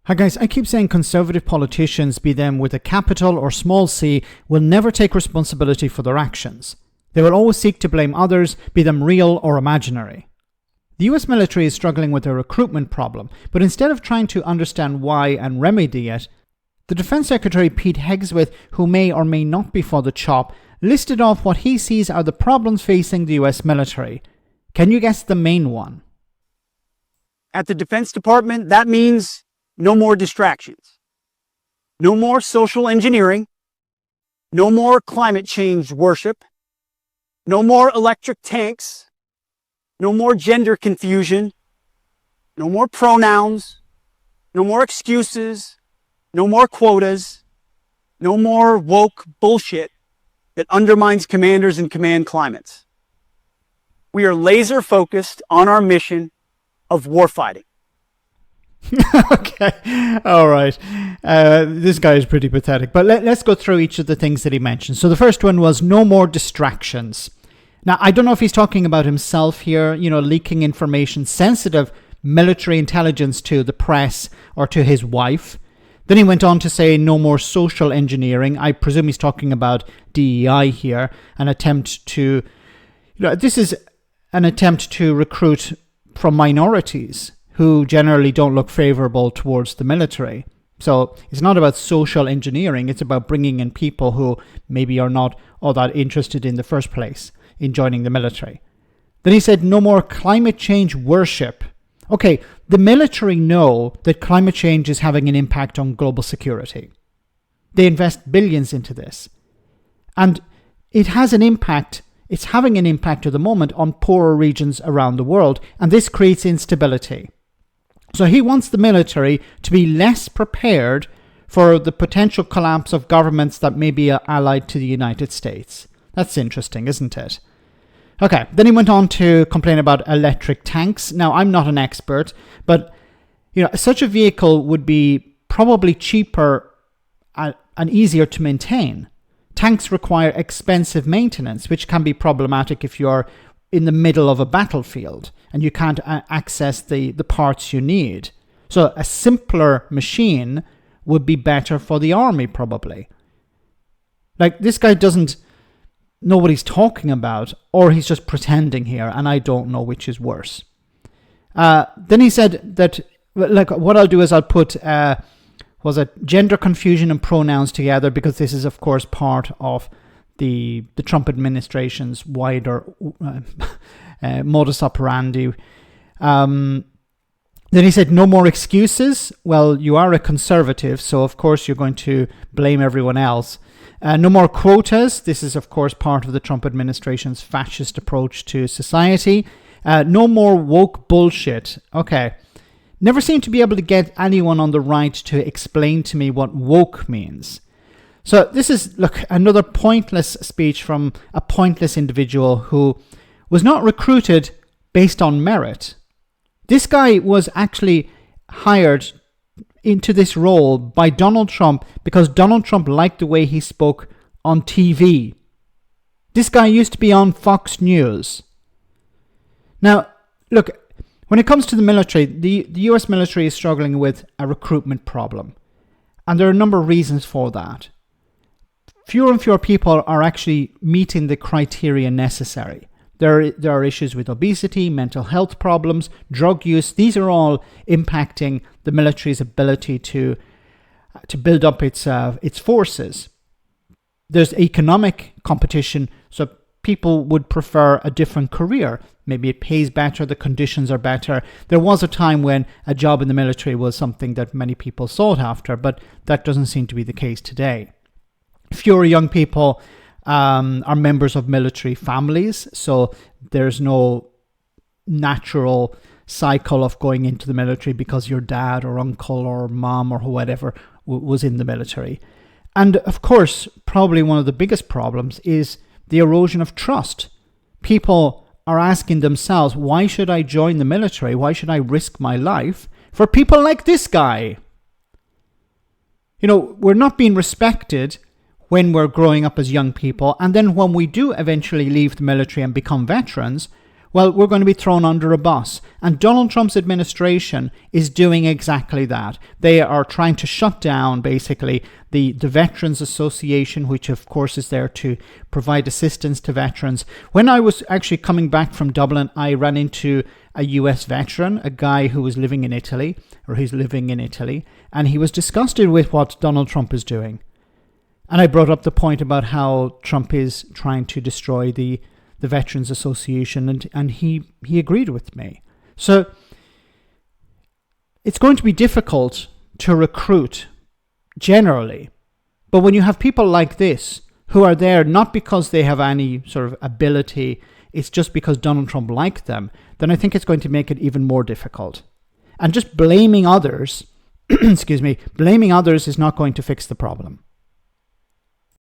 Hi guys, I keep saying conservative politicians, be them with a capital or small c, will never take responsibility for their actions. They will always seek to blame others, be them real or imaginary. The US military is struggling with a recruitment problem, but instead of trying to understand why and remedy it, the Defense Secretary Pete Hegseth, who may or may not be for the chop, listed off what he sees are the problems facing the US military. Can you guess the main one? At the Defense Department, that means no more distractions, no more social engineering, no more climate change worship, no more electric tanks, no more gender confusion, no more pronouns, no more excuses, no more quotas, no more woke bullshit that undermines commanders and command climates. We are laser focused on our mission of warfighting. Okay, all right. This guy is pretty pathetic. But let's go through each of the things that he mentioned. So the first one was no more distractions. Now, I don't know if he's talking about himself here, leaking information, sensitive military intelligence to the press or to his wife. Then he went on to say no more social engineering. I presume he's talking about DEI here, an attempt to, this is an attempt to recruit from minorities who generally don't look favorable towards the military. So it's not about social engineering, it's about bringing in people who maybe are not all that interested in the first place in joining the military. Then he said no more climate change worship. Okay, the military know that climate change is having an impact on global security. They invest billions into this. And it has an impact, it's having an impact at the moment on poorer regions around the world, and this creates instability. So he wants the military to be less prepared for the potential collapse of governments that may be allied to the United States. That's interesting, isn't it? Okay, then he went on to complain about electric tanks. Now, I'm not an expert, but such a vehicle would be probably cheaper and easier to maintain. Tanks require expensive maintenance, which can be problematic if you're in the middle of a battlefield and you can't access the parts you need. So a simpler machine would be better for the army, probably. Like, this guy doesn't know what he's talking about, or he's just pretending here, and I don't know which is worse. Then he said that, what I'll do is I'll put gender confusion and pronouns together, because this is, of course, part of the Trump administration's wider modus operandi. Then he said no more excuses. Well, you are a conservative, so of course you're going to blame everyone else. No more quotas. This is, of course, part of the Trump administration's fascist approach to society. No more woke bullshit. Okay. Never seem to be able to get anyone on the right to explain to me what woke means. So this is, another pointless speech from a pointless individual who was not recruited based on merit. This guy was actually hired into this role by Donald Trump because Donald Trump liked the way he spoke on TV. This guy used to be on Fox News. Now, when it comes to the military, the US military is struggling with a recruitment problem. And there are a number of reasons for that. Fewer and fewer people are actually meeting the criteria necessary. There are issues with obesity, mental health problems, drug use. These are all impacting the military's ability to build up its forces. There's economic competition, so people would prefer a different career. Maybe it pays better, the conditions are better. There was a time when a job in the military was something that many people sought after, but that doesn't seem to be the case today. Fewer young people are members of military families, so there's no natural cycle of going into the military because your dad or uncle or mom or whatever was in the military. And of course, probably one of the biggest problems is the erosion of trust. People are asking themselves, why should I join the military? Why should I risk my life for people like this guy? We're not being respected when we're growing up as young people, and then when we do eventually leave the military and become veterans, well, we're going to be thrown under a bus. And Donald Trump's administration is doing exactly that. They are trying to shut down, basically, the Veterans Association, which of course is there to provide assistance to veterans. When I was actually coming back from Dublin, I ran into a US veteran, a guy who was living in Italy, or who's living in Italy, and he was disgusted with what Donald Trump is doing. And I brought up the point about how Trump is trying to destroy the Veterans Association, and he agreed with me. So it's going to be difficult to recruit generally, but when you have people like this who are there not because they have any sort of ability, it's just because Donald Trump liked them, then I think it's going to make it even more difficult. And just blaming others, blaming others is not going to fix the problem.